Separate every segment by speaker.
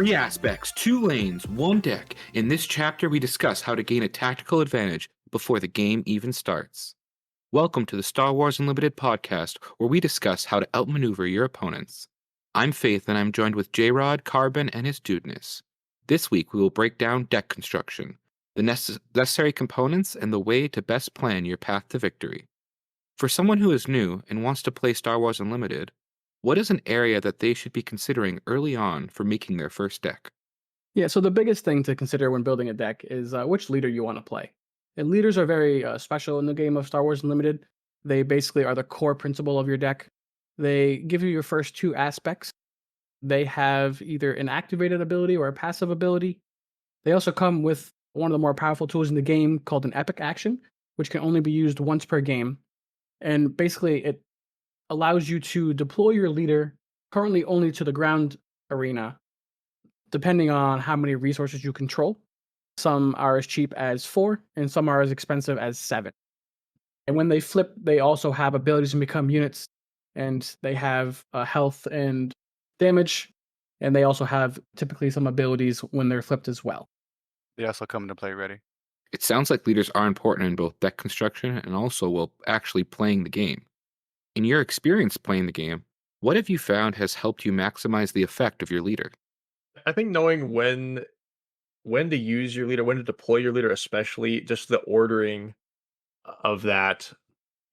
Speaker 1: Three aspects, 2 lanes, 1 deck. In this chapter, we discuss how to gain a tactical advantage before the game even starts. Welcome to the Star Wars Unlimited podcast, where we discuss how to outmaneuver your opponents. I'm Faith, and I'm joined with Jrod, Cqrbon, and his Dudeness. This week, we will break down deck construction, the necessary components, and the way to best plan your path to victory. For someone who is new and wants to play Star Wars Unlimited, what is an area that they should be considering early on for making their first deck?
Speaker 2: Yeah, so the biggest thing to consider when building a deck is which leader you want to play. And leaders are very special in the game of Star Wars Unlimited. They basically are the core principle of your deck. They give you your first two aspects. They have either an activated ability or a passive ability. They also come with one of the more powerful tools in the game called an epic action, which can only be used once per game. And basically, it allows you to deploy your leader currently only to the ground arena, depending on how many resources you control. Some are as cheap as 4, and some are as expensive as 7. And when they flip, they also have abilities to become units, and they have health and damage, and they also have typically some abilities when they're flipped as well.
Speaker 3: They also come into play ready.
Speaker 1: It sounds like leaders are important in both deck construction and also while actually playing the game. In your experience playing the game, what have you found has helped you maximize the effect of your leader?
Speaker 4: I think knowing when to use your leader, when to deploy your leader, especially just the ordering of that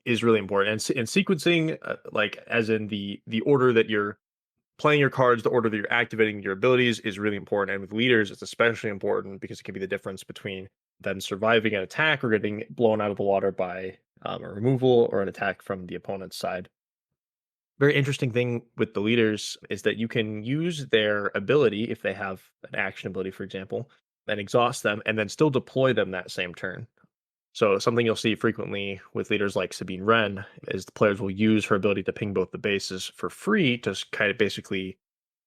Speaker 4: is really important. And sequencing, like as in the order that you're playing your cards, the order that you're activating your abilities is really important. And with leaders, it's especially important because it can be the difference between them surviving an attack or getting blown out of the water by a removal or an attack from the opponent's side. Very interesting thing with the leaders is that you can use their ability if they have an action ability, for example, and exhaust them and then still deploy them that same turn. So something you'll see frequently with leaders like Sabine Wren is the players will use her ability to ping both the bases for free to kind of basically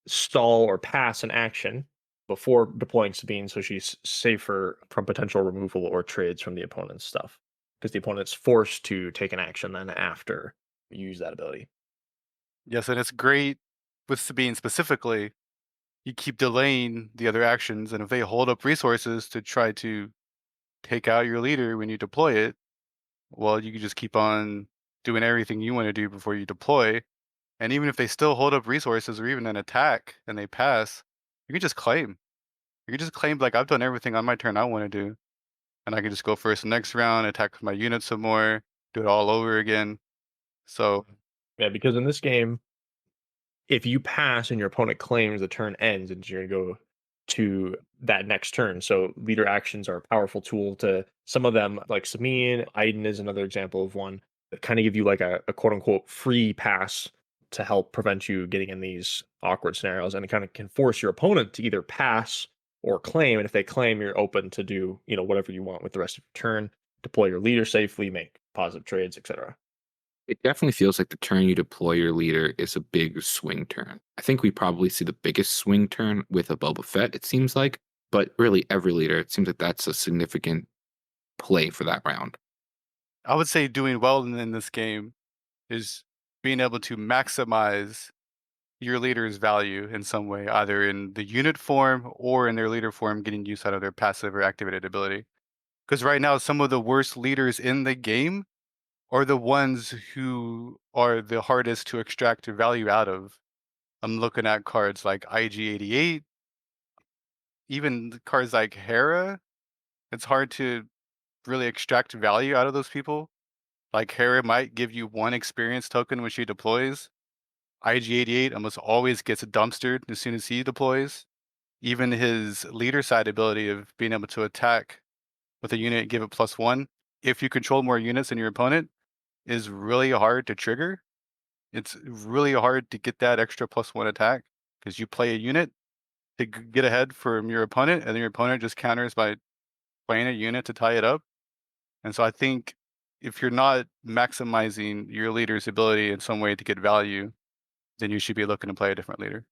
Speaker 4: stall or pass an action before deploying Sabine, so she's safer from potential removal or trades from the opponent's stuff, because the opponent's forced to take an action then after you use that ability.
Speaker 3: Yes, and it's great with Sabine specifically. You keep delaying the other actions, and if they hold up resources to try to take out your leader when you deploy it, well, you can just keep on doing everything you want to do before you deploy. And even if they still hold up resources or even an attack and they pass, you can just claim. You can just claim, like, I've done everything on my turn I want to do. And I can just go first the next round, attack my unit some more, do it all over again. So,
Speaker 4: Yeah, because in this game, if you pass and your opponent claims, the turn ends and you're going to go to that next turn. So leader actions are a powerful tool to some of them, like Sabine. Iden is another example of one that kind of give you like a quote unquote free pass to help prevent you getting in these awkward scenarios. And it kind of can force your opponent to either pass or claim. And if they claim, you're open to do, whatever you want with the rest of your turn, deploy your leader safely, make positive trades, etc.
Speaker 1: It definitely feels like the turn you deploy your leader is a big swing turn. I think we probably see the biggest swing turn with a Boba Fett, it seems like, but really every leader, it seems like that's a significant play for that round.
Speaker 3: I would say doing well in this game is being able to maximize your leader's value in some way, either in the unit form or in their leader form, getting use out of their passive or activated ability. Because right now, some of the worst leaders in the game are the ones who are the hardest to extract value out of. I'm looking at cards like IG-88, even cards like Hera. It's hard to really extract value out of those people. Like Hera might give you 1 experience token when she deploys. IG-88 almost always gets dumpstered as soon as he deploys. Even his leader side ability of being able to attack with a unit, give it +1. If you control more units than your opponent, is really hard to trigger. It's really hard to get that extra +1 attack because you play a unit to get ahead from your opponent, and then your opponent just counters by playing a unit to tie it up. And so I think if you're not maximizing your leader's ability in some way to get value, then you should be looking to play a different leader.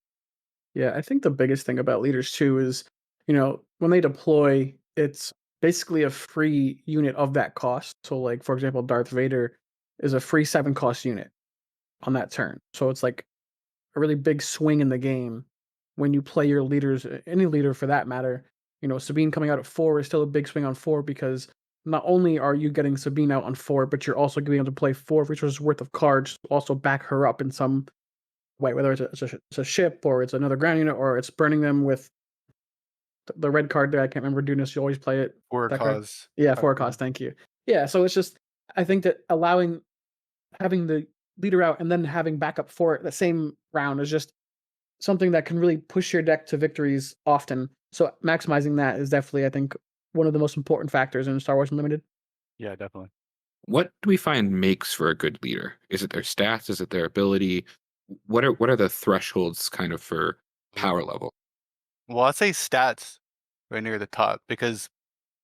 Speaker 2: Yeah, I think the biggest thing about leaders too is, when they deploy, it's basically a free unit of that cost. So, like, for example, Darth Vader is a free 7 cost unit on that turn. So it's like a really big swing in the game when you play your leaders, any leader for that matter. Sabine coming out at 4 is still a big swing on 4 because not only are you getting Sabine out on 4, but you're also being able to play 4 resources worth of cards to also back her up in some way, whether it's a ship or it's another ground unit or it's burning them with the red card there. I can't remember Dudeness. You always play it.
Speaker 3: For a
Speaker 2: That card.
Speaker 3: cause.
Speaker 2: Yeah, for a cause. Thank you. Yeah, so it's just I think that having the leader out and then having backup for it the same round is just something that can really push your deck to victories often. So maximizing that is definitely, I think, one of the most important factors in Star Wars Unlimited.
Speaker 3: Yeah, definitely.
Speaker 1: What do we find makes for a good leader? Is it their stats? Is it their ability? What are the thresholds kind of for power level?
Speaker 3: Well, I'd say stats right near the top because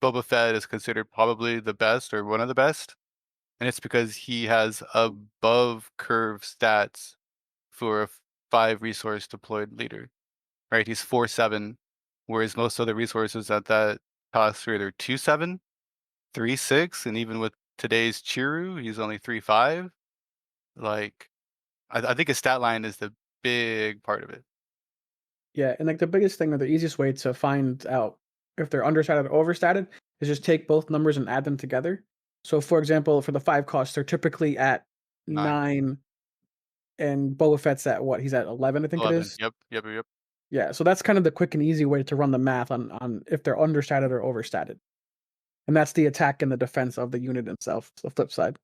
Speaker 3: Boba Fett is considered probably the best or one of the best. And it's because he has above curve stats for a 5 resource deployed leader, right? He's 4/7, whereas most other resources at that cost are either 2/7, 3/6, and even with today's Chiru, he's only 3/5. Like, I think his stat line is the big part of it.
Speaker 2: Yeah, and like the biggest thing or the easiest way to find out if they're understated or overstated is just take both numbers and add them together. So, for example, for the 5 costs, they're typically at
Speaker 3: 9.
Speaker 2: 9, and Boba Fett's at what? He's at 11, I think it
Speaker 3: 11.
Speaker 2: is.
Speaker 3: Yep.
Speaker 2: Yeah, so that's kind of the quick and easy way to run the math on if they're understated or overstated. And that's the attack and the defense of the unit itself. It's the flip side.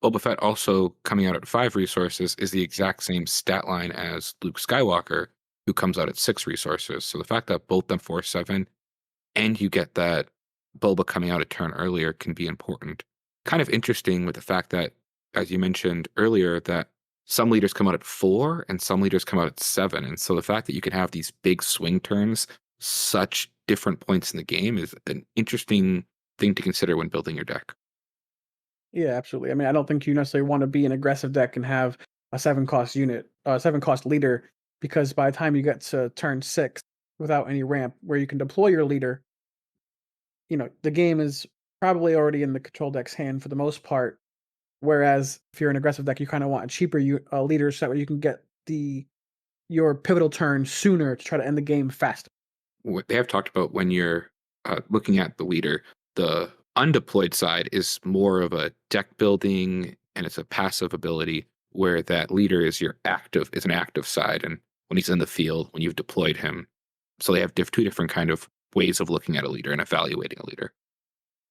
Speaker 1: Boba Fett also coming out at 5 resources is the exact same stat line as Luke Skywalker, who comes out at 6 resources. So the fact that both them 4/7 and you get that Boba coming out a turn earlier can be important. Kind of interesting with the fact that, as you mentioned earlier, that some leaders come out at 4 and some leaders come out at 7. And so the fact that you can have these big swing turns, such different points in the game, is an interesting thing to consider when building your deck.
Speaker 2: Yeah, absolutely. I mean, I don't think you necessarily want to be an aggressive deck and have a 7 cost unit, 7 cost leader, because by the time you get to turn 6 without any ramp where you can deploy your leader, the game is probably already in the control deck's hand for the most part. Whereas if you're an aggressive deck, you kind of want a cheaper leader so that way you can get your pivotal turn sooner to try to end the game faster.
Speaker 1: What they have talked about when you're looking at the leader, the undeployed side is more of a deck building and it's a passive ability, where that leader is an active side. And when he's in the field, when you've deployed him, so they have two different kind of ways of looking at a leader and evaluating a leader.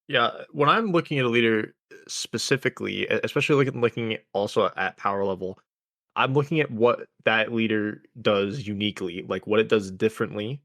Speaker 4: Yeah, when I'm looking at a leader specifically, especially looking also at power level, I'm looking at what that leader does uniquely, like what it does differently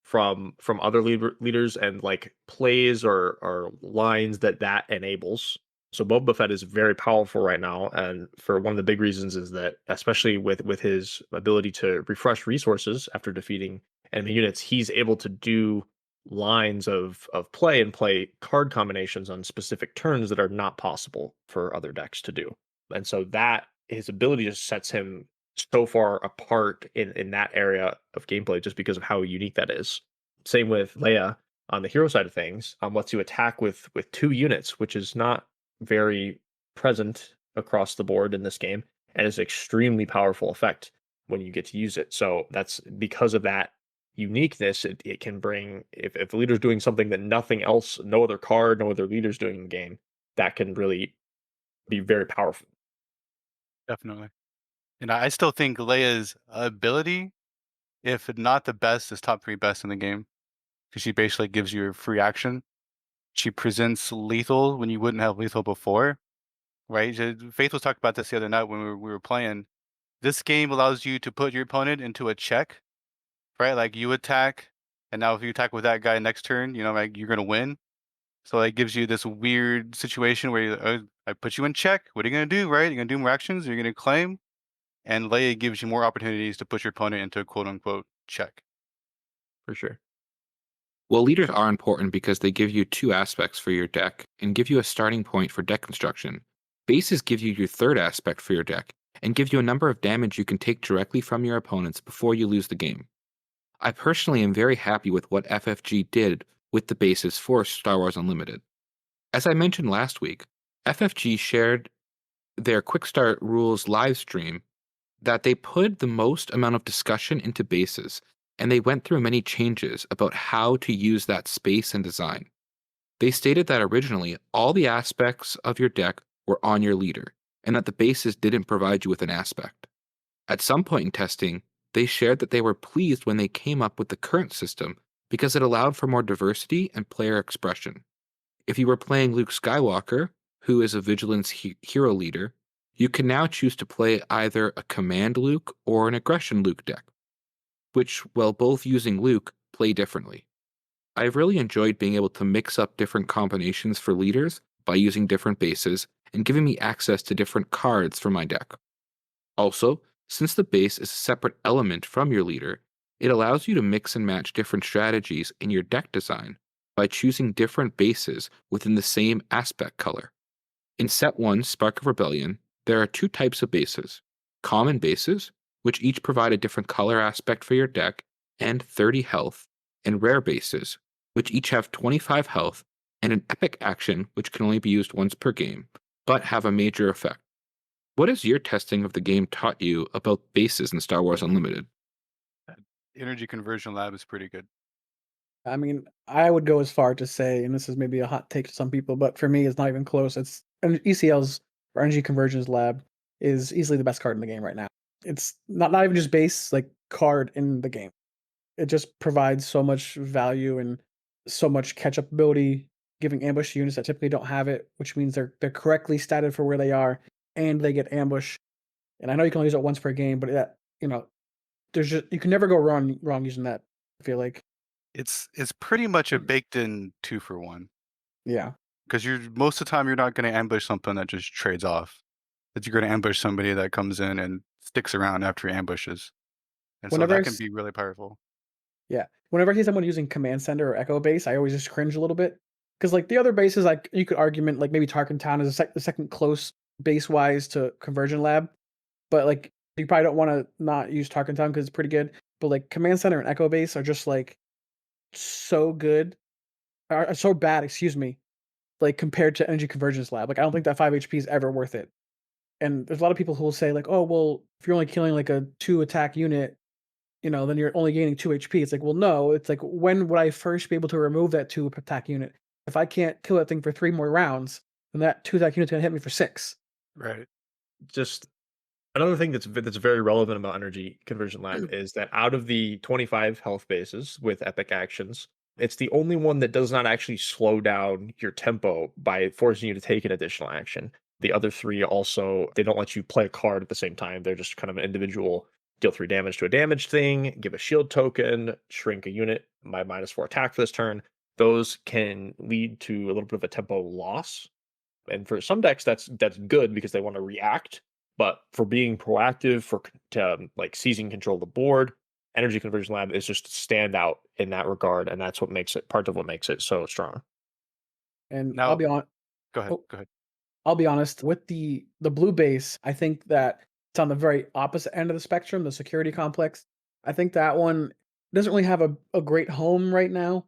Speaker 4: from other leaders and like plays or lines that enables. So Boba Fett is very powerful right now, and for one of the big reasons is that, especially with his ability to refresh resources after defeating enemy units, he's able to do lines of play and play card combinations on specific turns that are not possible for other decks to do. And so that his ability just sets him so far apart in that area of gameplay just because of how unique that is. Same with Leia on the hero side of things, lets you attack with 2 units, which is not very present across the board in this game, and is extremely powerful effect when you get to use it. So that's because of that uniqueness. It can bring, if the leader's doing something that nothing else, no other card, no other leader's doing in the game, that can really be very powerful.
Speaker 3: Definitely. And I still think Leia's ability, if not the best, is top 3 best in the game. Because she basically gives you a free action. She presents lethal when you wouldn't have lethal before, right? Faith was talking about this the other night when we were playing. This game allows you to put your opponent into a check, right? Like you attack, and now if you attack with that guy next turn, like you're gonna win. So it gives you this weird situation where I put you in check. What are you gonna do, right? You're gonna do more actions. You're gonna claim, and Leia gives you more opportunities to put your opponent into a quote unquote check.
Speaker 4: For sure.
Speaker 1: Well, leaders are important because they give you 2 aspects for your deck and give you a starting point for deck construction. Bases give you your 3rd aspect for your deck and give you a number of damage you can take directly from your opponents before you lose the game. I personally am very happy with what FFG did with the bases for Star Wars Unlimited. As I mentioned last week, FFG shared their Quick Start Rules live stream that they put the most amount of discussion into bases and they went through many changes about how to use that space and design. They stated that originally all the aspects of your deck were on your leader, and that the bases didn't provide you with an aspect. At some point in testing, they shared that they were pleased when they came up with the current system because it allowed for more diversity and player expression. If you were playing Luke Skywalker, who is a Vigilance hero leader, you can now choose to play either a Command Luke or an Aggression Luke deck, which, while both using Luke, play differently. I've really enjoyed being able to mix up different combinations for leaders by using different bases and giving me access to different cards for my deck. Also, since the base is a separate element from your leader, it allows you to mix and match different strategies in your deck design by choosing different bases within the same aspect color. In Set 1, Spark of Rebellion, there are 2 types of bases: common bases, which each provide a different color aspect for your deck and 30 health, and rare bases, which each have 25 health and an epic action which can only be used once per game, but have a major effect. What has your testing of the game taught you about bases in Star Wars Unlimited?
Speaker 3: Energy conversion lab is pretty good.
Speaker 2: I mean, I would go as far to say, and this is maybe a hot take to some people, but for me, it's not even close. It's ECL's or Energy Conversions Lab is easily the best card in the game right now. It's not even just base like card in the game. It just provides so much value and so much catch up ability, giving ambush units that typically don't have it, which means they're correctly statted for where they are, and they get ambush. And I know you can only use it once per game, but that there's just you can never go wrong using that. I feel like,
Speaker 3: It's pretty much a baked in 2 for 1
Speaker 2: yeah.
Speaker 3: because you're most of the time you're not going to ambush something that just trades off. That you're going to ambush somebody that comes in and sticks around after ambushes, and so
Speaker 2: Whenever I
Speaker 3: that can
Speaker 2: s-
Speaker 3: be really powerful.
Speaker 2: Yeah. Whenever I see someone using Command Center or Echo Base, I always just cringe a little bit. Because like the other bases, like you could argument like maybe Tarkin Town is the second close base wise to Conversion Lab, but like you probably don't want to not use Tarkin Town because it's pretty good. But like Command Center and Echo Base are just like so good, are so bad. Excuse me. Like compared to Energy Convergence Lab, like I don't think that 5 HP is ever worth it. And there's a lot of people who will say like, oh well, if you're only killing like a 2 attack unit, then you're only gaining 2 HP. It's like, well, no. It's like, when would I first be able to remove that 2 attack unit? If I can't kill that thing for 3 more rounds, then that 2 attack unit's gonna hit me for 6.
Speaker 3: Right.
Speaker 4: Just another thing that's very relevant about Energy Conversion Lab is that out of the 25 health bases with epic actions, it's the only one that does not actually slow down your tempo by forcing you to take an additional action. The other 3 also, they don't let you play a card at the same time. They're just kind of an individual deal 3 damage to a damage thing, give a shield token, shrink a unit by -4 attack for this turn. Those can lead to a little bit of a tempo loss. And for some decks, that's good because they want to react. But for being proactive, like seizing control of the board, Energy Conversion Lab is just stand out in that regard, and that's what makes it part of what makes it so strong.
Speaker 2: And
Speaker 3: Now, go ahead.
Speaker 2: oh,
Speaker 3: Go ahead.
Speaker 2: I'll be honest, with the blue base, I think that it's on the very opposite end of the spectrum, the security complex. I think that one doesn't really have a great home right now.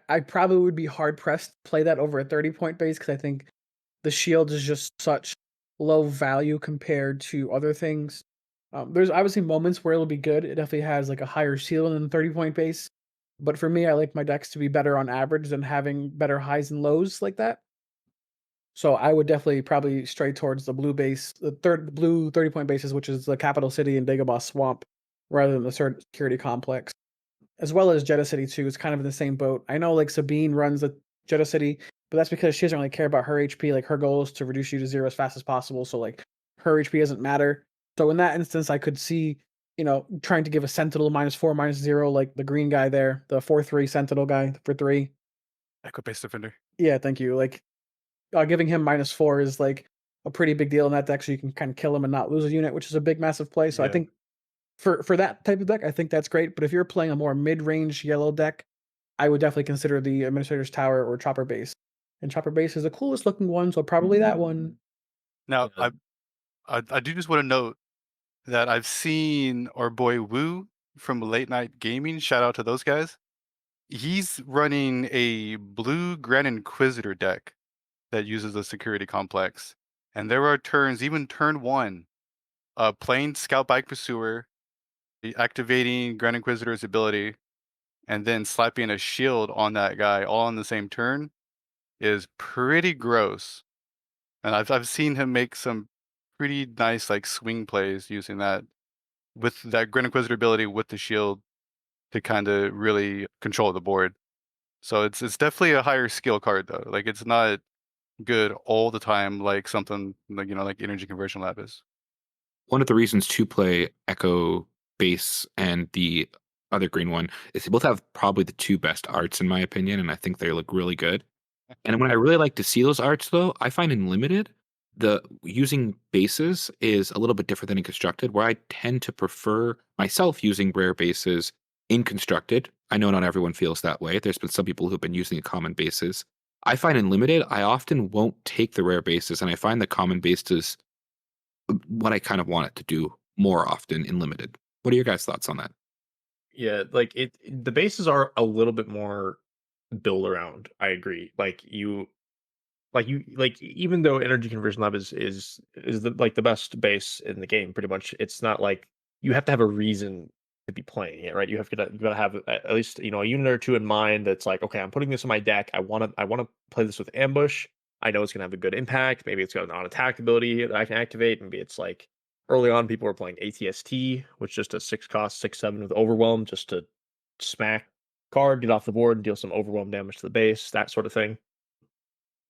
Speaker 2: I probably would be hard pressed to play that over a 30-point base because I think the shield is just such low value compared to other things. There's obviously moments where it'll be good. It definitely has like a higher ceiling than the 30-point base. But for me, I like my decks to be better on average than having better highs and lows like that. So I would definitely probably stray towards the blue base, the blue 30-point bases, which is the capital city and Dagobah Swamp, rather than the security complex, as well as Jeddah City too. It's kind of in the same boat. I know like Sabine runs the Jeddah City, but that's because she doesn't really care about her HP. Like her goal is to reduce you to 0 as fast as possible. So like her HP doesn't matter. So in that instance, I could see, trying to give a Sentinel -4, -0, like the green guy there, the 4/3 Sentinel guy for 3.
Speaker 3: Echo Base Defender.
Speaker 2: Yeah, thank you. Like giving him -4 is like a pretty big deal in that deck, so you can kind of kill him and not lose a unit, which is a big, massive play. So I
Speaker 3: Yeah.
Speaker 2: think for that type of deck, I think that's great. But if you're playing a more mid-range yellow deck, I would definitely consider the Administrator's Tower or Chopper Base. And Chopper Base is the coolest looking one, so probably that one.
Speaker 3: Now,
Speaker 4: Yeah.
Speaker 3: I do just want to note that I've seen our boy Woo from Late Night Gaming. Shout out to those guys. He's running a blue Grand Inquisitor deck that uses the security complex. And there are turns, even turn 1, playing Scout Bike Pursuer, activating Grand Inquisitor's ability and then slapping a shield on that guy all on the same turn is pretty gross. And I've seen him make some pretty nice like swing plays using that with that Grand Inquisitor ability with the shield to kind of really control the board. So it's definitely a higher skill card though. Like it's not good all the time like something like like Energy Conversion Lab is.
Speaker 1: One of the reasons to play Echo Base and the other green one is they both have probably the two best arts in my opinion, and I think they look really good. And when I really like to see those arts though, I find in limited, the using bases is a little bit different than in constructed, where I tend to prefer myself using rare bases in constructed. I know not everyone feels that way. There's been some people who've been using common bases. I find in limited, I often won't take the rare bases, and I find the common bases what I kind of want it to do more often in limited. What are your guys' thoughts on that?
Speaker 4: Yeah, like the bases are a little bit more build around. I agree. Like even though Energy Conversion Lab is the best base in the game, pretty much, it's not like you have to have a reason to be playing it, right? You gotta have at least a unit or two in mind that's like, okay, I'm putting this in my deck. I wanna play this with ambush. I know it's gonna have a good impact. Maybe it's got an on attack ability that I can activate. Maybe it's like early on people were playing ATST, which is just a 6 cost 6/7 with overwhelm, just to smack card, get off the board, and deal some overwhelm damage to the base, that sort of thing.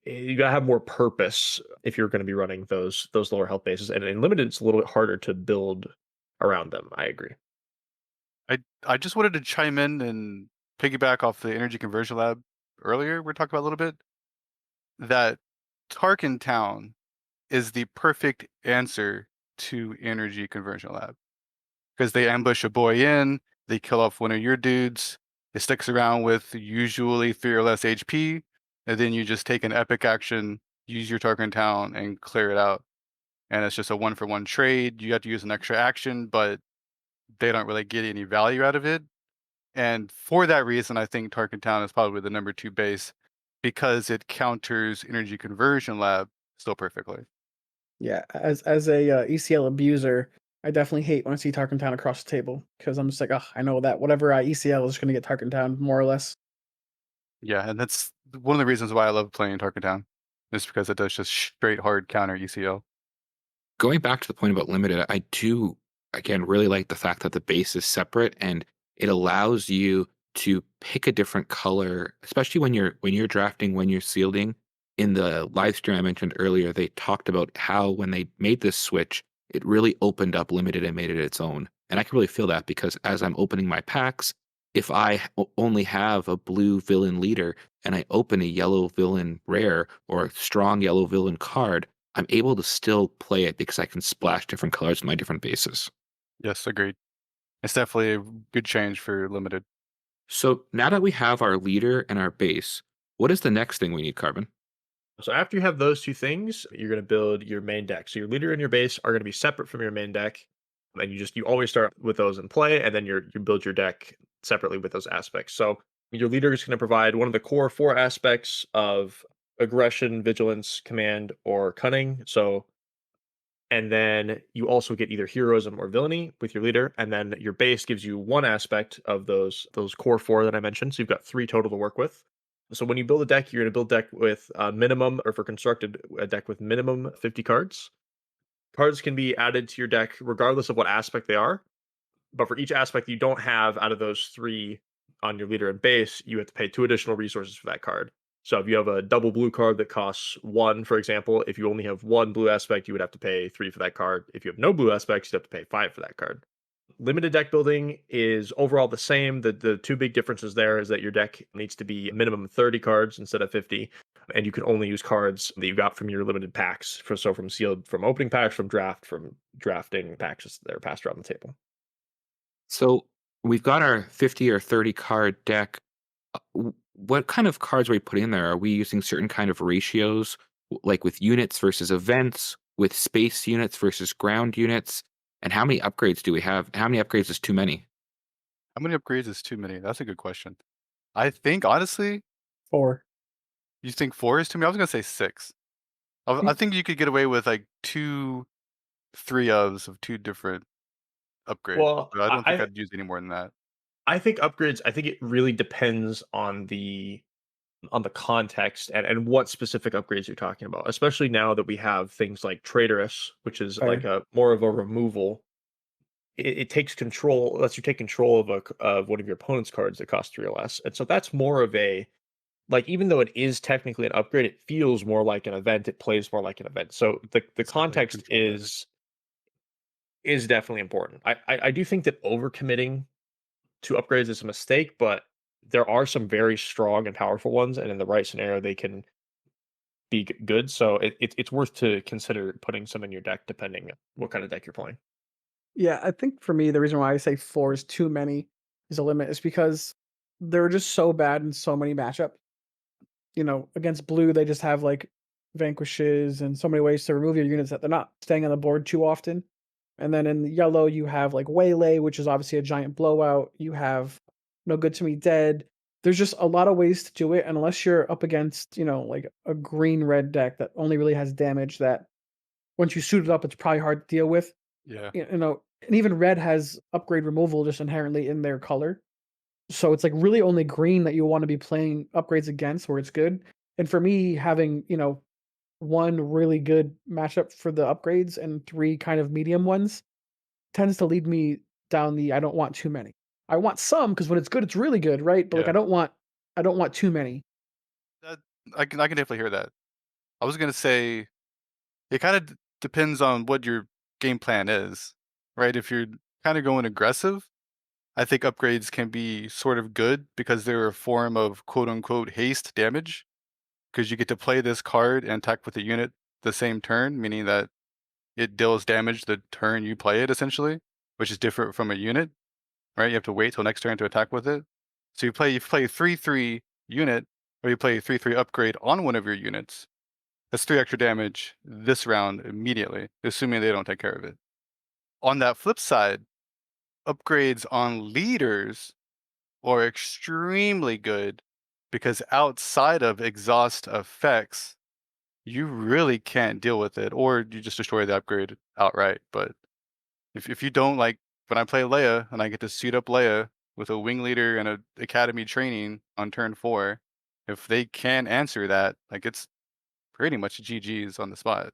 Speaker 4: You gotta have more purpose if you're gonna be running those lower health bases, and in limited, it's a little bit harder to build around them. I agree.
Speaker 3: I just wanted to chime in and piggyback off the Energy Conversion Lab earlier we're talking about a little bit, that Tarkin Town is the perfect answer to Energy Conversion Lab. Because they ambush a boy in, they kill off one of your dudes, it sticks around with usually 3 or less HP, and then you just take an epic action, use your Tarkin Town, and clear it out. And it's just a 1-for-1 trade. You have to use an extra action, but they don't really get any value out of it. And for that reason, I think Tarkin Town is probably the number 2 base because it counters Energy Conversion Lab so perfectly.
Speaker 2: Yeah, as a ECL abuser, I definitely hate when I see Tarkentown across the table because I'm just like, oh, I know that whatever I ECL is going to get Tarkentown more or less.
Speaker 3: Yeah, and that's one of the reasons why I love playing Tarkin Town, is because it does just straight hard counter ECO.
Speaker 1: Going back to the point about limited, I do again really like the fact that the base is separate and it allows you to pick a different color, especially when you're drafting, when you're shielding. In the live stream I mentioned earlier, they talked about how when they made this switch, it really opened up limited and made it its own. And I can really feel that because as I'm opening my packs, if only have a blue villain leader and I open a yellow villain rare or a strong yellow villain card, I'm able to still play it because I can splash different colors with my different bases.
Speaker 3: Yes, agreed. It's definitely a good change for limited.
Speaker 1: So now that we have our leader and our base, what is the next thing we need, Carbon?
Speaker 4: So after you have those two things, you're gonna build your main deck. So your leader and your base are gonna be separate from your main deck, and you always start with those in play, and then you build your deck separately with those aspects. So your leader is gonna provide one of the core 4 aspects of aggression, vigilance, command, or cunning. So and then you also get either heroism or villainy with your leader, and then your base gives you one aspect of those core 4 that I mentioned. So you've got 3 total to work with. So when you build a deck, you're going to build a deck with minimum, or for constructed, a deck with minimum 50 cards. Cards can be added to your deck regardless of what aspect they are, but for each aspect you don't have out of those 3 on your leader and base, you have to pay 2 additional resources for that card. So if you have a double blue card that costs 1, for example, if you only have 1 blue aspect, you would have to pay 3 for that card. If you have no blue aspects, you'd have to pay 5 for that card. Limited deck building is overall the same. The 2 big differences there is that your deck needs to be a minimum of 30 cards instead of 50, and you can only use cards that you got from your limited packs. From sealed, from opening packs, from drafting packs that are passed around the table.
Speaker 1: So we've got our 50 or 30 card deck. What kind of cards are we putting in there? Are we using certain kind of ratios, like with units versus events, with space units versus ground units? And how many upgrades do we have? How many upgrades is too many?
Speaker 3: How many upgrades is too many? That's a good question. I think honestly,
Speaker 2: 4.
Speaker 3: you think 4 is too many? I was gonna say 6. I think you could get away with like 2 3 ofs of 2 different upgrade.
Speaker 4: Well,
Speaker 3: But I don't think
Speaker 4: I
Speaker 3: I'd use any more than that.
Speaker 4: I think upgrades. I think it really depends on the context and what specific upgrades you're talking about. Especially now that we have things like Traitorous, which is like
Speaker 2: Right.
Speaker 4: a more of a removal. It takes control, lets you take control of one of your opponent's cards that costs 3 or less, and so that's more of a like even though it is technically an upgrade, it feels more like an event. It plays more like an event. So the
Speaker 3: It's definitely a
Speaker 4: context
Speaker 3: control advantage.
Speaker 4: is definitely important. I do think that overcommitting to upgrades is a mistake, but there are some very strong and powerful ones, and in the right scenario, they can be good. So it's worth to consider putting some in your deck, depending on what kind of deck you're playing.
Speaker 2: Yeah, I think for me, the reason why I say 4 is too many is a limit is because they're just so bad in so many matchups. Against blue, they just have like vanquishes and so many ways to remove your units that they're not staying on the board too often. And then in yellow, you have like waylay, which is obviously a giant blowout. You have no good to me dead. There's just a lot of ways to do it. And unless you're up against, like a green red deck that only really has damage that once you suit it up, it's probably hard to deal with.
Speaker 3: Yeah.
Speaker 2: And even red has upgrade removal just inherently in their color. So it's like really only green that you want to be playing upgrades against where it's good. And for me, having, one really good matchup for the upgrades and 3 kind of medium ones tends to lead me down the I don't want too many. I want some because when it's good, it's really good, right? But like
Speaker 3: Yeah.
Speaker 2: I don't want too many.
Speaker 3: That, I can definitely hear that. I was gonna say it kind of depends on what your game plan is, right? If you're kind of going aggressive, I think upgrades can be sort of good because they're a form of quote unquote haste damage because you get to play this card and attack with a unit the same turn, meaning that it deals damage the turn you play it essentially, which is different from a unit, right? You have to wait till next turn to attack with it. So you play 3/3 unit, or you play 3/3 upgrade on one of your units. That's 3 extra damage this round immediately, assuming they don't take care of it. On that flip side, upgrades on leaders are extremely good because outside of exhaust effects, you really can't deal with it, or you just destroy the upgrade outright. But if you don't like when I play Leia and I get to suit up Leia with a wing leader and a academy training on turn 4, if they can answer that, like it's pretty much GG's on the spot.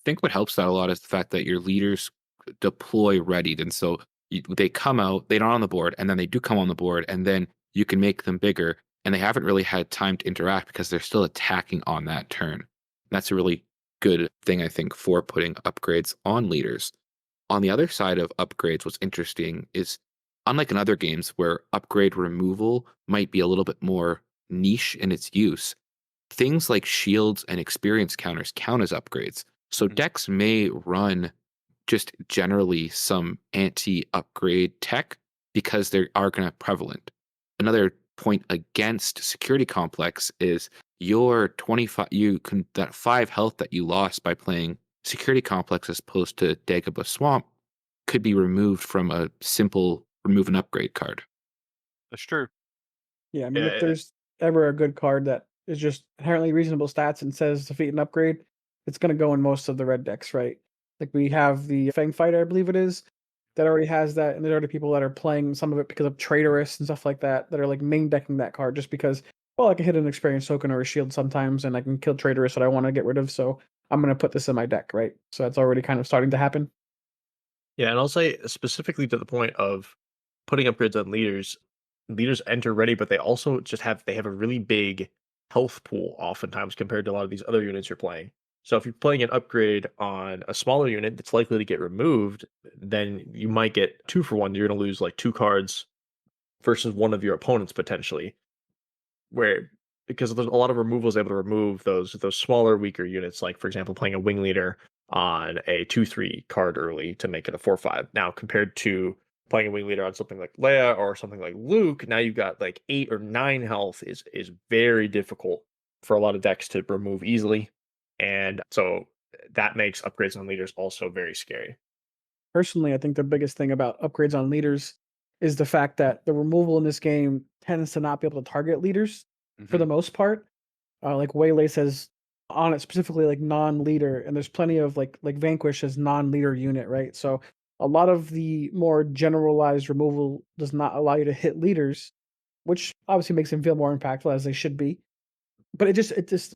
Speaker 1: Think what helps that a lot is the fact that your leaders deploy readied, and so they come out, they're not on the board, and then they do come on the board, and then you can make them bigger, and they haven't really had time to interact because they're still attacking on that turn. That's a really good thing, I think, for putting upgrades on leaders. On the other side of upgrades, what's interesting is unlike in other games where upgrade removal might be a little bit more niche in its use, things like shields and experience counters count as upgrades. So
Speaker 3: Mhm.
Speaker 1: decks may run just generally some anti-upgrade tech because they are going to prevalent. Another point against security complex is your 25 that 5 health that you lost by playing security complex as opposed to Dagobah Swamp could be removed from a simple remove an upgrade card.
Speaker 3: That's true.
Speaker 2: Yeah, I mean, if
Speaker 4: Yeah,
Speaker 2: there's ever a good card that is just inherently reasonable stats and says defeat an upgrade, it's gonna go in most of the red decks, right? Like we have the Fang Fighter, I believe it is, that already has that, and there's already people that are playing some of it because of Traitorous and stuff like that, that are like main decking that card just because, well, I can hit an experience token or a shield sometimes, and I can kill Traitorous that I want to get rid of, so I'm gonna put this in my deck, right? So that's already kind of starting to happen.
Speaker 4: yeah, and I'll say specifically to the point of putting upgrades on leaders. Leaders enter ready, but they also just have a really big health pool oftentimes compared to a lot of these other units you're playing. So if you're playing an upgrade on a smaller unit that's likely to get removed, then you might get 2 for 1. You're going to lose like 2 cards versus one of your opponents potentially. Where because there's a lot of removals able to remove those smaller, weaker units, like for example, playing a wing leader on a 2/3 card early to make it a 4/5. Now compared to playing a wing leader on something like Leia or something like Luke, now you've got like 8 or 9 health is very difficult for a lot of decks to remove easily. And so that makes upgrades on leaders also very scary.
Speaker 2: Personally, I think the biggest thing about upgrades on leaders is the fact that the removal in this game tends to not be able to target leaders for
Speaker 3: Hmm.
Speaker 2: the most part. Like Waylay says on it specifically like non-leader, and there's plenty of like Vanquish as non-leader unit, right? So a lot of the more generalized removal does not allow you to hit leaders, which obviously makes them feel more impactful as they should be. But it just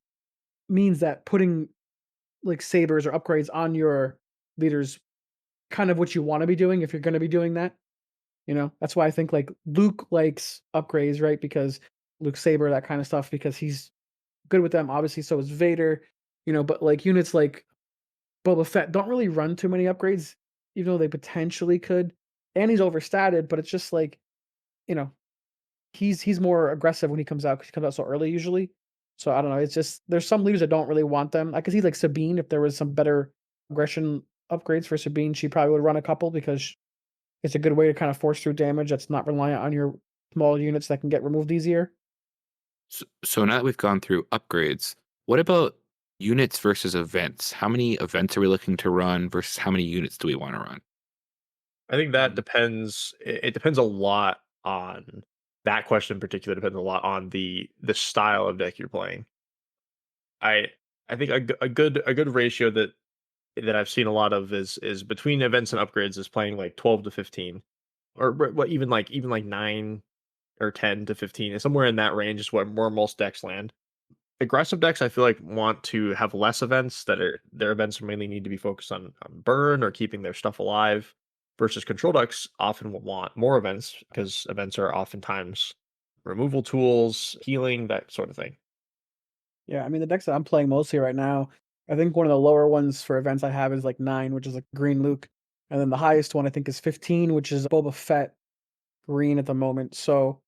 Speaker 2: means that putting like sabers or upgrades on your leaders kind of what you want to be doing if you're going to be doing that. That's why I think like Luke likes upgrades, right? Because Luke Saber, that kind of stuff, because he's good with them. Obviously, so is Vader. But like units like Boba Fett don't really run too many upgrades, even though they potentially could. And he's overstated, but it's just like, you know, he's more aggressive when he comes out because he comes out so early usually. So I don't know. It's just there's some leaders that don't really want them. I could see like Sabine if there was some better aggression upgrades for Sabine, she probably would run a couple because it's a good way to kind of force through damage that's not reliant on your small units that can get removed easier.
Speaker 1: So now that we've gone through upgrades, what about units versus events? How many events are we looking to run versus how many units do we want to run?
Speaker 4: I think that depends. It depends a lot on that question in particular. Depends a lot on the style of deck you're playing. I I think a good ratio that I've seen a lot of is between events and upgrades is playing like 12 to 15, or what even like 9 or 10 to 15, is somewhere in that range is where most decks land. Aggressive decks I feel like want to have less events, that are their events mainly need to be focused on burn or keeping their stuff alive, versus control decks often will want more events because events are oftentimes removal tools, healing, that sort of thing.
Speaker 2: Yeah, I mean the decks that I'm playing mostly right now, I think one of the lower ones for events I have is like 9, which is like green Luke. And then the highest one I think is 15, which is Boba Fett green at the moment. So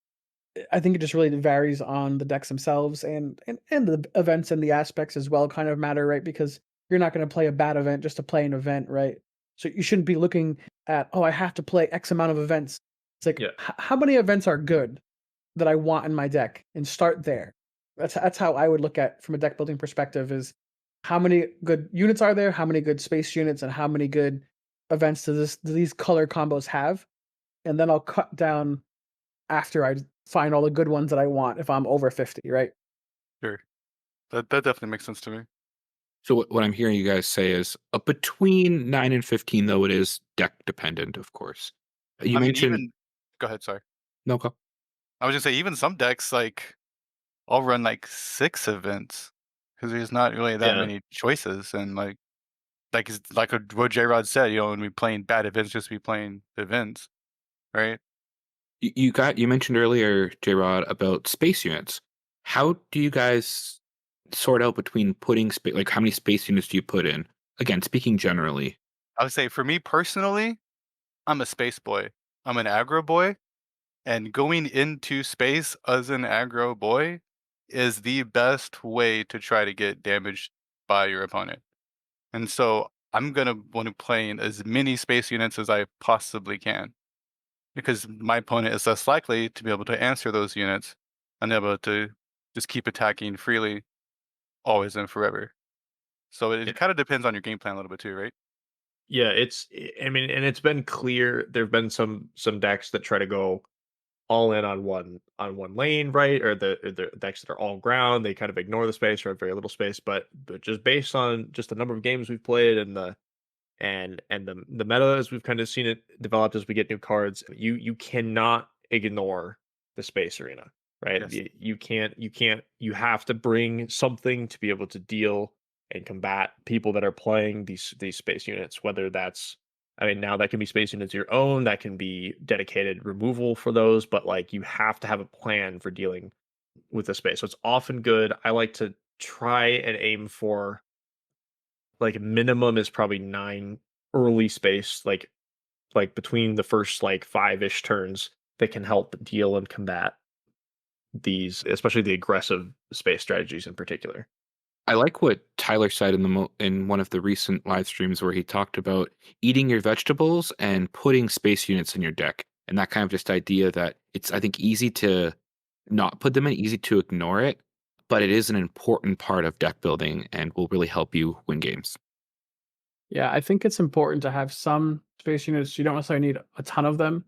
Speaker 2: I think it just really varies on the decks themselves and the events and the aspects as well kind of matter, right? Because you're not going to play a bad event just to play an event, right? So you shouldn't be looking at, oh, I have to play X amount of events. It's like,
Speaker 4: Yeah.
Speaker 2: how many events are good that I want in my deck, and start there. That's how I would look at from a deck building perspective is how many good units are there, how many good space units, and how many good events do these color combos have, and then I'll cut down after I find all the good ones that I want if I'm over 50, right?
Speaker 3: Sure. That definitely makes sense to me.
Speaker 1: So what I'm hearing you guys say is between 9 and 15, though it is deck dependent, of course. You
Speaker 3: I mean,
Speaker 1: mentioned
Speaker 3: even go ahead, sorry.
Speaker 1: no go.
Speaker 3: I was gonna say even some decks like I'll run like 6 events because there's not really that
Speaker 4: Yeah.
Speaker 3: many choices, and like it's like what Jrod said, when we playing bad events, just be playing events, right?
Speaker 1: You mentioned earlier, Jrod, about space units. How do you guys sort out between putting space, like how many space units do you put in? Again, speaking generally.
Speaker 3: I would say for me personally, I'm a space boy. I'm an aggro boy, and going into space as an aggro boy is the best way to try to get damaged by your opponent. And so I'm gonna want to play in as many space units as I possibly can, because my opponent is less likely to be able to answer those units and able to just keep attacking freely, always and forever. So
Speaker 4: Yeah.
Speaker 3: it kind of depends on your game plan a little bit too, right?
Speaker 4: Yeah, I mean, and it's been clear there've been some decks that try to go all in on one lane, right? Or the decks that are all ground, they kind of ignore the space or have very little space. But just based on just the number of games we've played and the meta as we've kind of seen it developed as we get new cards, you cannot ignore the space arena, right?
Speaker 3: Yes.
Speaker 4: You have to bring something to be able to deal and combat people that are playing these space units, whether that's, I mean, now that can be space units of your own, that can be dedicated removal for those, but like you have to have a plan for dealing with the space. So it's often good. I like to try and aim for, like, minimum is probably 9 early space, like between the first like 5-ish turns, that can help deal and combat these, especially the aggressive space strategies in particular.
Speaker 1: I like what Tyler said in one of the recent live streams where he talked about eating your vegetables and putting space units in your deck, and that kind of just idea that it's, I think, easy to not put them in, easy to ignore it, but it is an important part of deck building and will really help you win games.
Speaker 2: Yeah, I think it's important to have some space units. You don't necessarily need a ton of them,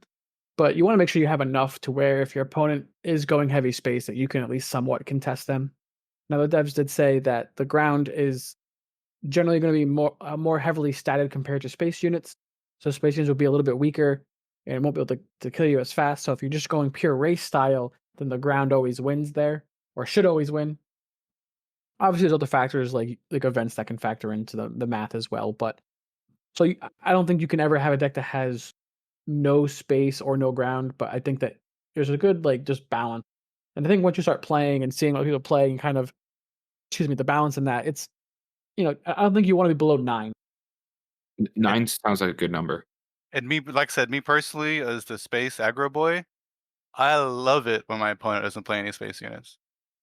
Speaker 2: but you want to make sure you have enough to where if your opponent is going heavy space, that you can at least somewhat contest them. Now, the devs did say that the ground is generally going to be more heavily statted compared to space units. So Space Marines will be a little bit weaker and won't be able to kill you as fast. So if you're just going pure race style, then the ground always wins there, or should always win. Obviously, there's other factors like events that can factor into the math as well. But I don't think you can ever have a deck that has no space or no ground. But I think that there's a good just balance. And I think once you start playing and seeing other people play and kind of, excuse me, the balance in that, it's I don't think you want to be below 9.
Speaker 1: 9 sounds like a good number.
Speaker 3: And me, like I said, me personally, as the space aggro boy, I love it when my opponent doesn't play any space units.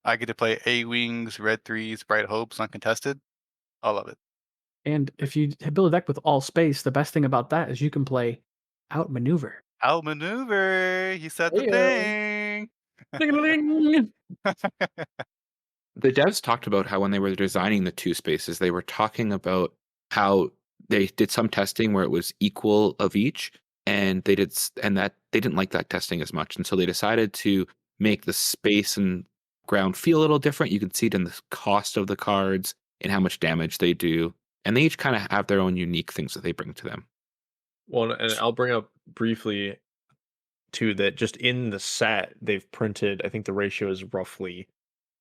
Speaker 3: I get to play A-Wings, Red 3s, Bright Hopes, uncontested. I love it.
Speaker 2: And if you build a deck with all space, the best thing about that is you can play Outmaneuver.
Speaker 3: Outmaneuver, he said the
Speaker 2: Heyo.
Speaker 3: thing.
Speaker 2: Ding-a-ling.
Speaker 1: The devs talked about how when they were designing the 2 spaces, they were talking about how they did some testing where it was equal of each, and they didn't like that testing as much, and so they decided to make the space and ground feel a little different. You can see it in the cost of the cards and how much damage they do, and they each kind of have their own unique things that they bring to them.
Speaker 4: Well, and I'll bring up briefly too that just in the set they've printed, I think the ratio is roughly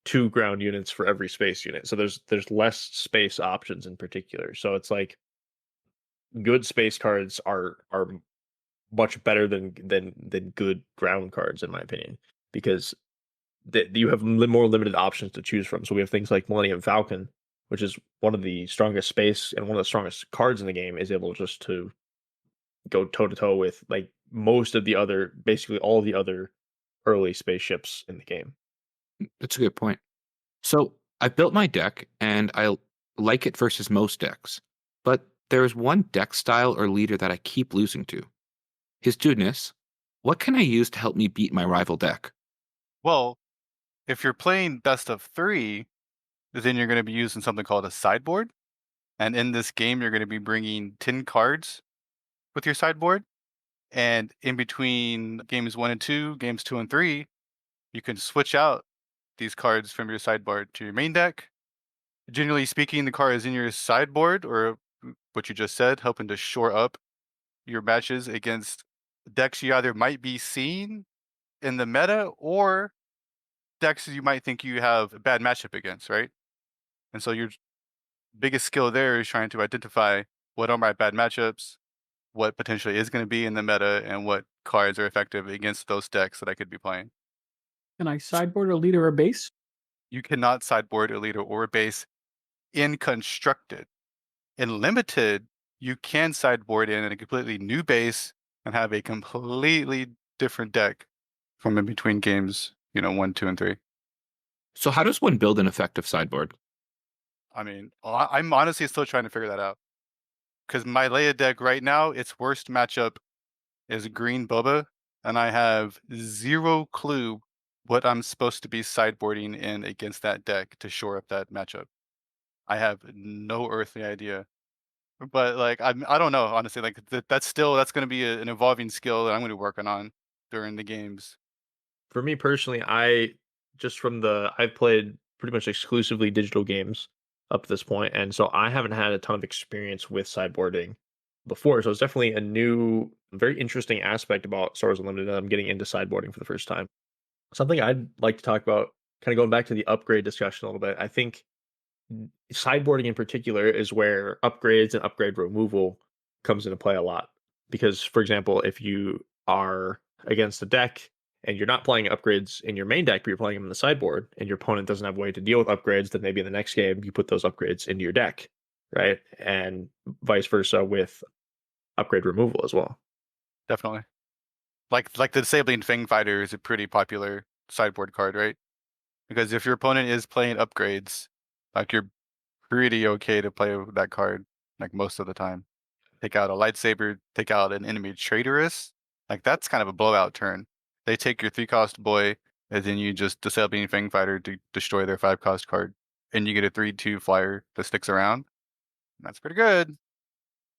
Speaker 4: 2 ground units for every space unit. So there's less space options in particular. So it's like good space cards are much better than good ground cards in my opinion, because you have more limited options to choose from. So we have things like Millennium Falcon, which is one of the strongest space and one of the strongest cards in the game, is able just to go toe to toe with like basically all the other early spaceships in the game.
Speaker 1: That's a good point. So I built my deck, and I like it versus most decks, but there's one deck style or leader that I keep losing to. His Dudeness. What can I use to help me beat my rival deck?
Speaker 3: Well, if you're playing best of 3, then you're going to be using something called a sideboard. And in this game, you're going to be bringing 10 cards with your sideboard. And in between games 1 and 2, games 2 and 3, you can switch out these cards from your sideboard to your main deck. Generally speaking, the card is in your sideboard, or what you just said, helping to shore up your matches against decks you either might be seeing in the meta or decks you might think you have a bad matchup against, right? And so your biggest skill there is trying to identify what are my bad matchups, what potentially is going to be in the meta, and what cards are effective against those decks that I could be playing.
Speaker 2: Can I sideboard a leader or base?
Speaker 3: You cannot sideboard a leader or a base in constructed. In limited, you can sideboard in a completely new base and have a completely different deck from in between games, 1, 2, and 3.
Speaker 1: So how does one build an effective sideboard?
Speaker 3: I mean, I'm honestly still trying to figure that out. Because my Leia deck right now, its worst matchup is green Boba, and I have zero clue what I'm supposed to be sideboarding in against that deck to shore up that matchup. I have no earthly idea. But I don't know, honestly. That's going to be an evolving skill that I'm going to be working on during the games.
Speaker 4: For me personally, I've played pretty much exclusively digital games up to this point, and so I haven't had a ton of experience with sideboarding before. So it's definitely a new, very interesting aspect about Star Wars Unlimited that I'm getting into sideboarding for the first time. Something I'd like to talk about, kind of going back to the upgrade discussion a little bit. I think sideboarding in particular is where upgrades and upgrade removal comes into play a lot. Because, for example, if you are against a deck and you're not playing upgrades in your main deck, but you're playing them in the sideboard, and your opponent doesn't have a way to deal with upgrades, then maybe in the next game you put those upgrades into your deck, right? And vice versa with upgrade removal as well.
Speaker 3: Definitely. Like the Disabling Fang Fighter is a pretty popular sideboard card, right? Because if your opponent is playing upgrades, you're pretty okay to play with that card, most of the time. Take out a lightsaber, take out an enemy traitorous. That's kind of a blowout turn. They take your 3-cost boy, and then you just Disabling Fang Fighter to destroy their 5-cost card. And you get a 3/2 flyer that sticks around. That's pretty good.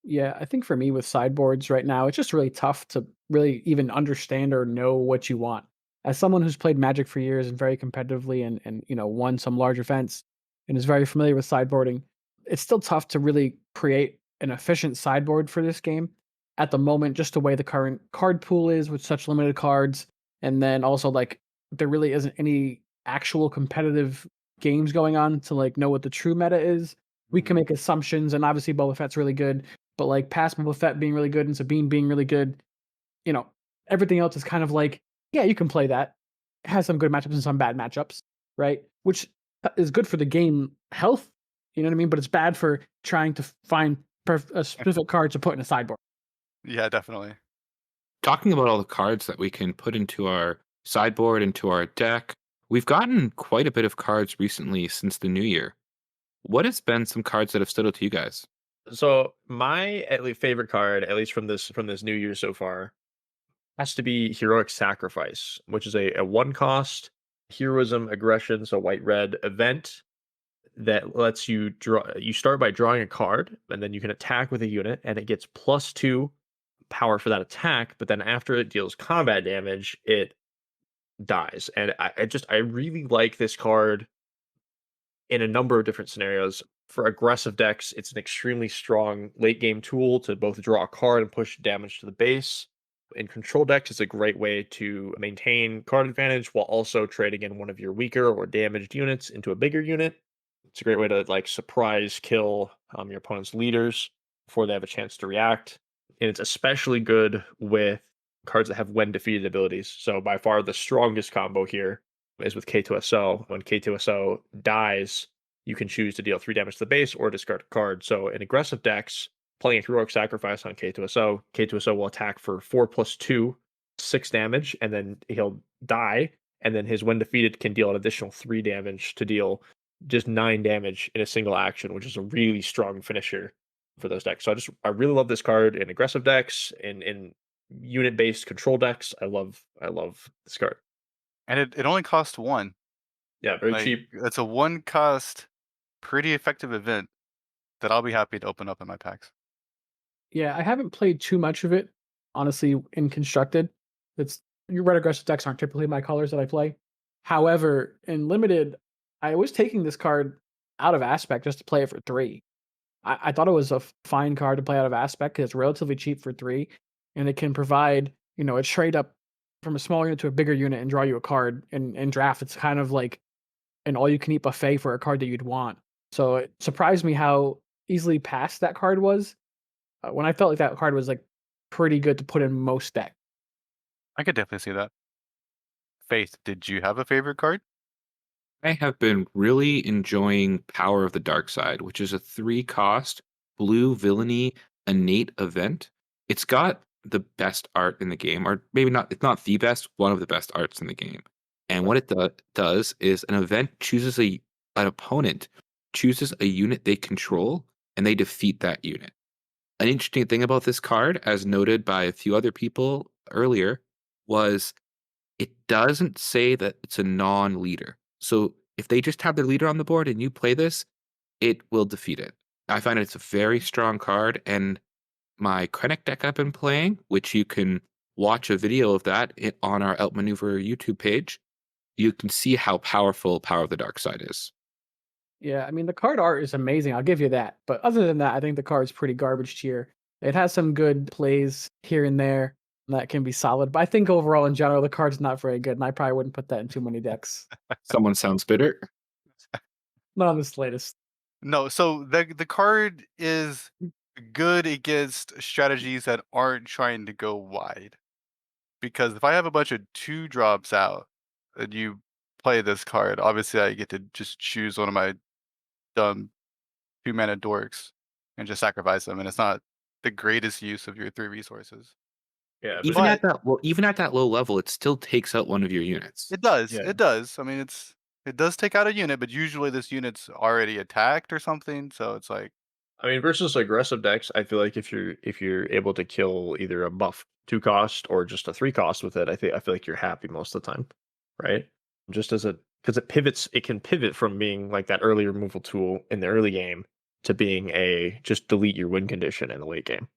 Speaker 2: Yeah, I think for me with sideboards right now, it's just really tough to really even understand or know what you want. As someone who's played Magic for years and very competitively and won some large events and is very familiar with sideboarding, it's still tough to really create an efficient sideboard for this game. at the moment, just the way the current card pool is with such limited cards, and then also like there really isn't any actual competitive games going on to like know what the true meta is. We can make assumptions, and obviously Boba Fett's really good, but like past Boba Fett being really good and Sabine being really good, you know, everything else is kind of like, yeah, you can play that. It has some good matchups and some bad matchups, right? Which is good for the game health, you know what I mean? But it's bad for trying to find a specific card to put in a sideboard.
Speaker 3: Yeah, definitely.
Speaker 1: Talking about all the cards that we can put into our sideboard, into our deck, we've gotten quite a bit of cards recently since the new year. What has been some cards that have stood out to you guys?
Speaker 4: So my at least favorite card, at least from this new year so far, has to be Heroic Sacrifice, which is a one cost heroism aggression, so white red event that lets you draw. You start by drawing a card, and then you can attack with a unit, and it gets +2 power for that attack. But then after it deals combat damage, it dies. And I really like this card in a number of different scenarios. For aggressive decks, it's an extremely strong late game tool to both draw a card and push damage to the base. In control decks, it's a great way to maintain card advantage while also trading in one of your weaker or damaged units into a bigger unit. It's a great way to like surprise kill your opponent's leaders before they have a chance to react. And it's especially good with cards that have when defeated abilities. So by far the strongest combo here is with K2SO. When K2SO dies, you can choose to deal 3 damage to the base or discard a card. So in aggressive decks, playing a Heroic Sacrifice on K2SO, K2SO will attack for 4+2, 6 damage, and then he'll die. And then his when defeated can deal an additional 3 damage to deal just 9 damage in a single action, which is a really strong finisher for those decks. So I really love this card in aggressive decks, in unit based control decks. I love this card.
Speaker 3: And it only costs 1.
Speaker 4: Yeah, very cheap.
Speaker 3: It's a 1 cost, pretty effective event that I'll be happy to open up in my packs.
Speaker 2: Yeah, I haven't played too much of it, honestly, in constructed. It's your red aggressive decks aren't typically my colors that I play. However, in limited, I was taking this card out of aspect just to play it for 3. I thought it was a fine card to play out of aspect because it's relatively cheap for 3, and it can provide, a trade up from a small unit to a bigger unit and draw you a card. In draft, it's kind of like an all you can eat buffet for a card that you'd want. So it surprised me how easily passed that card was. When I felt like that card was like pretty good to put in most decks.
Speaker 3: I could definitely see that. Faith, did you have a favorite card?
Speaker 1: I have been really enjoying Power of the Dark Side, which is a 3-cost blue villainy innate event. It's got the best art in the game, or maybe not, it's not the best, one of the best arts in the game. And what it does is an event chooses an opponent chooses a unit they control, and they defeat that unit. An interesting thing about this card, as noted by a few other people earlier, was it doesn't say that it's a non-leader. So if they just have their leader on the board and you play this, it will defeat it. I find it's a very strong card, and my Krennic deck I've been playing, which you can watch a video of that on our Outmaneuver YouTube page, you can see how powerful Power of the Dark Side is.
Speaker 2: Yeah, I mean the card art is amazing. I'll give you that. But other than that, I think the card's pretty garbage tier. It has some good plays here and there that can be solid, but I think overall in general the card's not very good, and I probably wouldn't put that in too many decks.
Speaker 1: Someone sounds bitter.
Speaker 2: Not on this latest.
Speaker 3: No, so the card is good against strategies that aren't trying to go wide. Because if I have a bunch of 2 drops out and you play this card, obviously I get to just choose one of my dumb 2-mana dorks and just sacrifice them, and it's not the greatest use of your 3 resources.
Speaker 4: Yeah,
Speaker 1: Even
Speaker 3: But-
Speaker 1: at that even at that low level, it still takes out one of your units.
Speaker 3: It does.
Speaker 4: Yeah.
Speaker 3: It does. I mean, it does take out a unit, but usually this unit's already attacked or something, so it's like
Speaker 4: I mean, versus aggressive decks, I feel like if you're able to kill either a buff 2 cost or just a 3 cost with it, I feel like you're happy most of the time, right? Just because it can pivot from being like that early removal tool in the early game to being a just delete your win condition in the late game.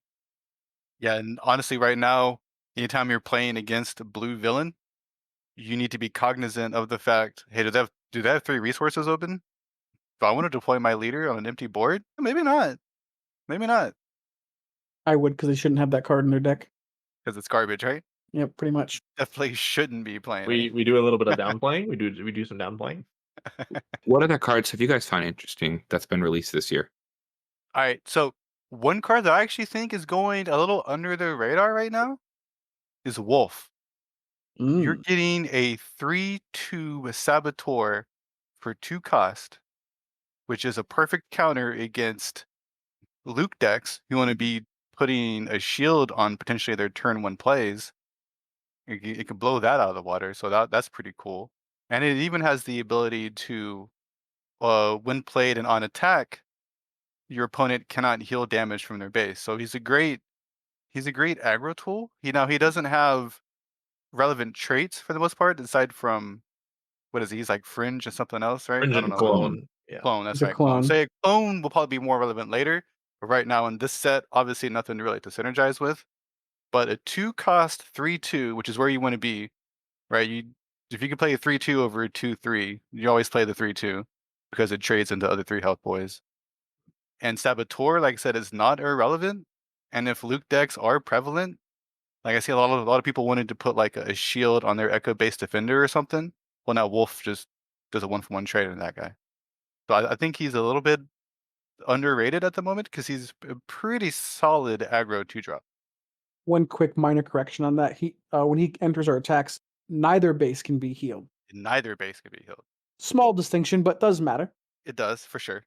Speaker 3: yeah, and honestly right now, anytime you're playing against a blue villain, you need to be cognizant of the fact, hey, do they have 3 resources open? Do I want to deploy my leader on an empty board? Maybe not. Maybe not.
Speaker 2: I would, because they shouldn't have that card in their deck.
Speaker 3: Because it's garbage, right?
Speaker 2: Yep, pretty much.
Speaker 3: Definitely shouldn't be playing it.
Speaker 4: We do a little bit of downplaying. We do some downplaying.
Speaker 1: What other cards have you guys found interesting that's been released this year?
Speaker 3: All right, so one card that I actually think is going a little under the radar right now is Wolf. You're
Speaker 2: Mm.
Speaker 3: getting a 3/2 Saboteur for 2 cost, which is a perfect counter against Luke decks who want to be putting a shield on potentially their turn 1 plays. It can blow that out of the water, so that's pretty cool. And it even has the ability to, when played and on attack, your opponent cannot heal damage from their base. So he's a great aggro tool. He doesn't have relevant traits for the most part, aside from what is he? He's like fringe and something else, right?
Speaker 4: Fringe
Speaker 3: I don't
Speaker 4: and
Speaker 3: know.
Speaker 4: clone. Yeah.
Speaker 3: Clone, that's
Speaker 2: He's a
Speaker 3: right. Clone.
Speaker 2: clone.
Speaker 3: So a clone will probably be more relevant later. But right now in this set, obviously nothing really to synergize with. But a 2 cost 3/2, which is where you want to be, right? If you can play a 3/2 over a 2/3, you always play the 3/2 because it trades into other 3 health boys. And Saboteur, like I said, is not irrelevant. And if Luke decks are prevalent, like I see a lot of people wanted to put like a shield on their Echo based defender or something. Well, now Wolf just does a 1-for-1 trade on that guy. So I think he's a little bit underrated at the moment because he's a pretty solid aggro 2-drop.
Speaker 2: One quick minor correction on that. When he enters or attacks, neither base can be healed.
Speaker 3: Neither base can be healed.
Speaker 2: Small distinction, but does matter.
Speaker 3: It does for sure.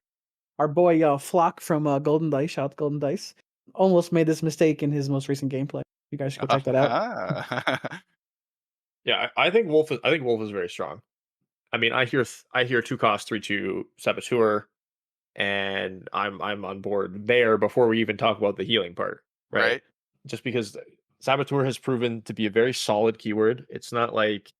Speaker 2: Our boy Flock from Golden Dice, shout out to Golden Dice, almost made this mistake in his most recent gameplay. You guys should go check that out.
Speaker 4: Yeah, I think Wolf is very strong. I mean, I hear 2 cost 3/2 Saboteur, and I'm on board there before we even talk about the healing part, right?
Speaker 3: Right.
Speaker 4: Just because Saboteur has proven to be a very solid keyword. It's not like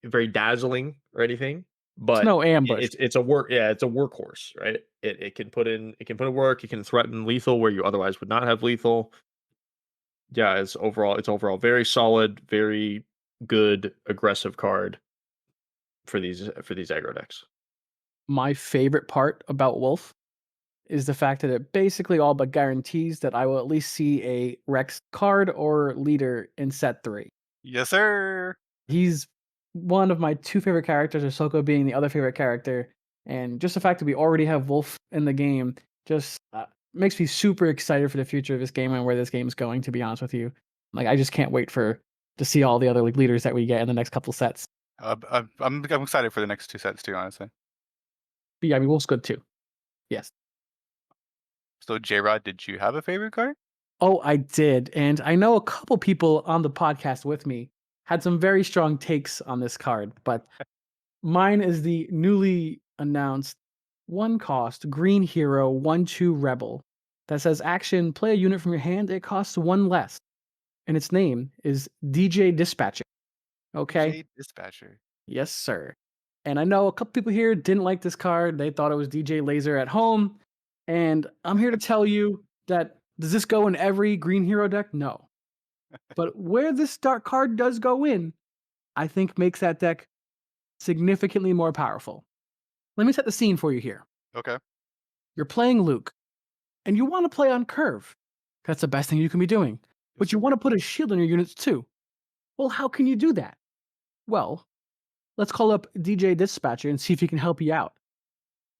Speaker 4: very dazzling or anything, but
Speaker 2: It's no ambush.
Speaker 4: it's a workhorse, right? It can put in work, it can threaten lethal where you otherwise would not have lethal. Yeah, it's overall very solid, very good aggressive card for these aggro decks.
Speaker 2: My favorite part about Wolf is the fact that it basically all but guarantees that I will at least see a Rex card or leader in set 3.
Speaker 3: Yes, sir.
Speaker 2: He's one of my 2 favorite characters, Ahsoka being the other favorite character. And just the fact that we already have Wolf in the game just makes me super excited for the future of this game and where this game is going, to be honest with you. Like, I just can't wait to see all the other leaders that we get in the next couple sets.
Speaker 3: I'm excited for the next 2 sets too, honestly.
Speaker 2: But yeah, I mean, Wolf's good too. Yes.
Speaker 3: So Jrod, did you have a favorite card?
Speaker 2: Oh, I did. And I know a couple people on the podcast with me had some very strong takes on this card, but mine is the newly announced 1 cost Green Hero 1/2 Rebel that says action, play a unit from your hand, it costs 1 less. And its name is DJ Dispatcher. Okay?
Speaker 3: DJ Dispatcher.
Speaker 2: Yes, sir. And I know a couple people here didn't like this card. They thought it was DJ Laser at home. And I'm here to tell you that does this go in every Green Hero deck? No. But where this dark card does go in, I think makes that deck significantly more powerful. Let me set the scene for you here.
Speaker 3: Okay.
Speaker 2: You're playing Luke, and you want to play on curve. That's the best thing you can be doing. But you want to put a shield on your units too. Well, how can you do that? Well, let's call up DJ Dispatcher and see if he can help you out.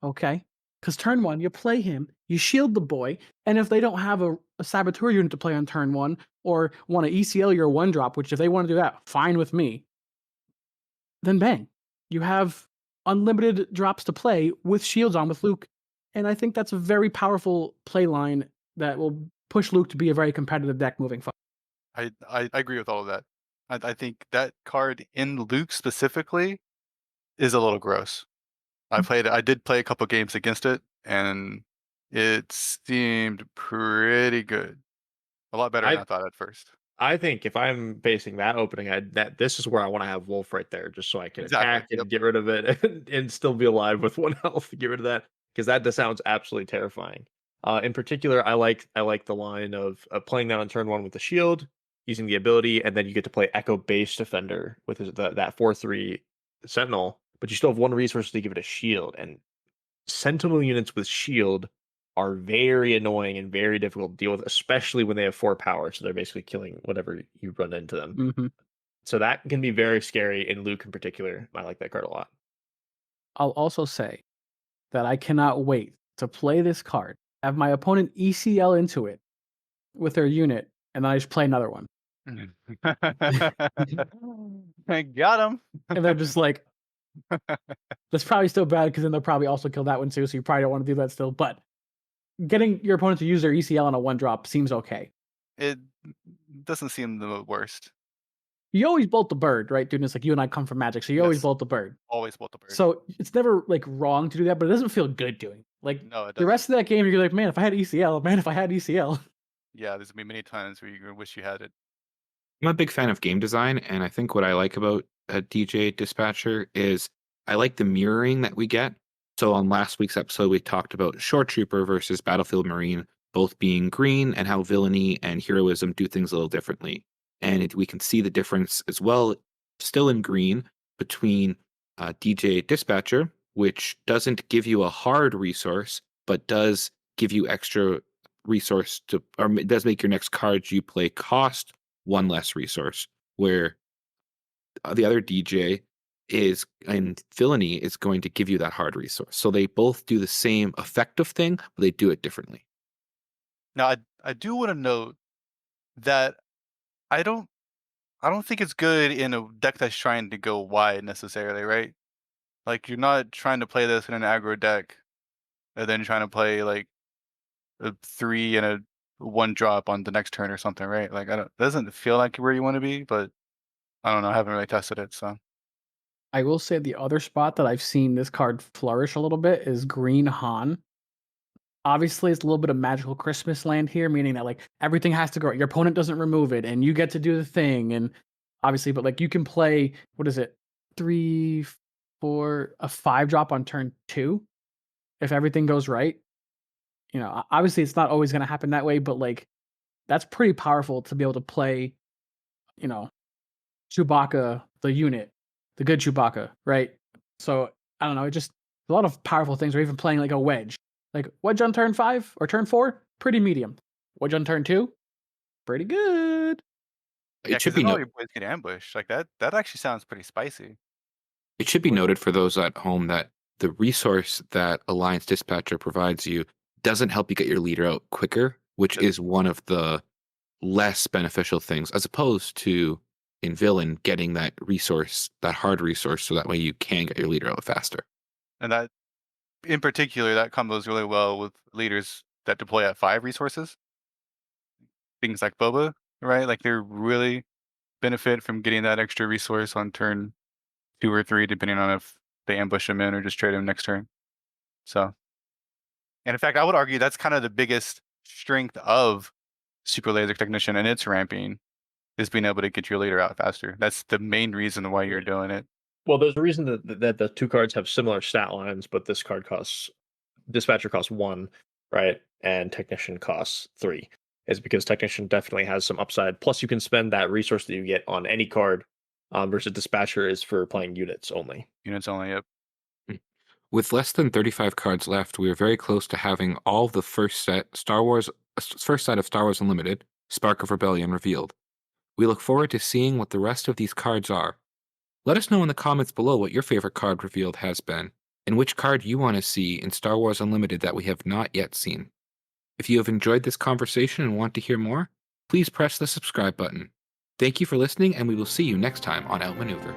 Speaker 2: Okay? Because turn 1, you play him, you shield the boy, and if they don't have a Saboteur unit to play on turn 1, or want to ECL your 1-drop, which if they want to do that, fine with me, then bang. You have unlimited drops to play with shields on with Luke. And I think that's a very powerful play line that will push Luke to be a very competitive deck moving forward.
Speaker 3: I agree with all of that. I think that card in Luke specifically is a little gross. I did play a couple games against it, and it seemed pretty good. A lot better than I thought at first.
Speaker 4: I think if I'm basing that opening, this is where I want to have Wolf right there, just so I can attack and get rid of it and still be alive with 1 health to get rid of that, because that just sounds absolutely terrifying. In particular, I like the line of playing that on turn 1 with the shield, using the ability, and then you get to play Echo Base Defender with that 4/3 Sentinel, but you still have 1 resource to give it a shield, and Sentinel units with shield are very annoying and very difficult to deal with, especially when they have 4 power. So they're basically killing whatever you run into them.
Speaker 2: Mm-hmm.
Speaker 4: So that can be very scary. And Luke in particular, I like that card a lot.
Speaker 2: I'll also say that I cannot wait to play this card, have my opponent ECL into it with their unit, and then I just play another one.
Speaker 3: I got him.
Speaker 2: And they're just like, that's probably still bad because then they'll probably also kill that one too. So you probably don't want to do that still. But getting your opponent to use their ECL on a 1-drop seems okay.
Speaker 3: It doesn't seem the worst.
Speaker 2: You always bolt the bird, right? Dudeness, like you and I come from Magic, so you always
Speaker 3: Yes.
Speaker 2: bolt the bird.
Speaker 3: Always bolt the bird.
Speaker 2: So it's never like wrong to do that, but it doesn't feel good doing it. Like
Speaker 3: no, it
Speaker 2: the
Speaker 3: doesn't.
Speaker 2: rest of that game, you're like, man, if I had ECL, man, if I had ECL.
Speaker 3: Yeah, there's gonna be many times where you're gonna wish you had it.
Speaker 1: I'm a big fan of game design, and I think what I like about a DJ Dispatcher is I like the mirroring that we get. So on last week's episode, we talked about Shore Trooper versus Battlefield Marine, both being green, and how villainy and heroism do things a little differently. And we can see the difference as well, still in green, between DJ Dispatcher, which doesn't give you a hard resource, but does give you extra resource to, or it does make your next card you play cost 1 less resource, where the other DJ is, and villainy is going to give you that hard resource. So they both do the same effective thing, but they do it differently.
Speaker 3: Now, I do want to note that I don't think it's good in a deck that's trying to go wide necessarily, right? Like you're not trying to play this in an aggro deck, and then trying to play like a 3 and a 1-drop on the next turn or something, right? Like it doesn't feel like where you want to be, but I don't know. I haven't really tested it, so.
Speaker 2: I will say the other spot that I've seen this card flourish a little bit is Green Han. Obviously, it's a little bit of magical Christmas land here, meaning that like everything has to go. Your opponent doesn't remove it, and you get to do the thing. And obviously, but like you can play, what is it, 3, 4, a 5-drop on turn 2 if everything goes right. You know, obviously, it's not always going to happen that way, but like that's pretty powerful to be able to play. You know, Chewbacca, the unit, the good Chewbacca, right? So I don't know, it just a lot of powerful things, or even playing like a wedge. Like wedge on turn 5 or turn 4, pretty medium. Wedge on turn 2, pretty good.
Speaker 3: Yeah,
Speaker 1: It should
Speaker 3: because
Speaker 1: be
Speaker 3: all your boys get ambushed. Like that actually sounds pretty spicy.
Speaker 1: It should be noted for those at home that the resource that Alliance Dispatcher provides you doesn't help you get your leader out quicker, which is one of the less beneficial things, as opposed to in Villain getting that resource, that hard resource, so that way you can get your leader out faster.
Speaker 3: And that, in particular, that combos really well with leaders that deploy at 5 resources. Things like Boba, right? Like they really benefit from getting that extra resource on turn 2 or 3, depending on if they ambush him in or just trade him next turn. So, and in fact, I would argue that's kind of the biggest strength of Super Laser Technician and its ramping, is being able to get your leader out faster. That's the main reason why you're doing it.
Speaker 4: Well, there's a reason that the 2 cards have similar stat lines, but this card Dispatcher costs 1, right? And Technician costs 3. Is because Technician definitely has some upside. Plus, you can spend that resource that you get on any card, versus Dispatcher is for playing units only.
Speaker 3: Units only, yep.
Speaker 1: With less than 35 cards left, we are very close to having all of the first set of Star Wars Unlimited, Spark of Rebellion revealed. We look forward to seeing what the rest of these cards are. Let us know in the comments below what your favorite card revealed has been, and which card you want to see in Star Wars Unlimited that we have not yet seen. If you have enjoyed this conversation and want to hear more, please press the subscribe button. Thank you for listening, and we will see you next time on Outmaneuver.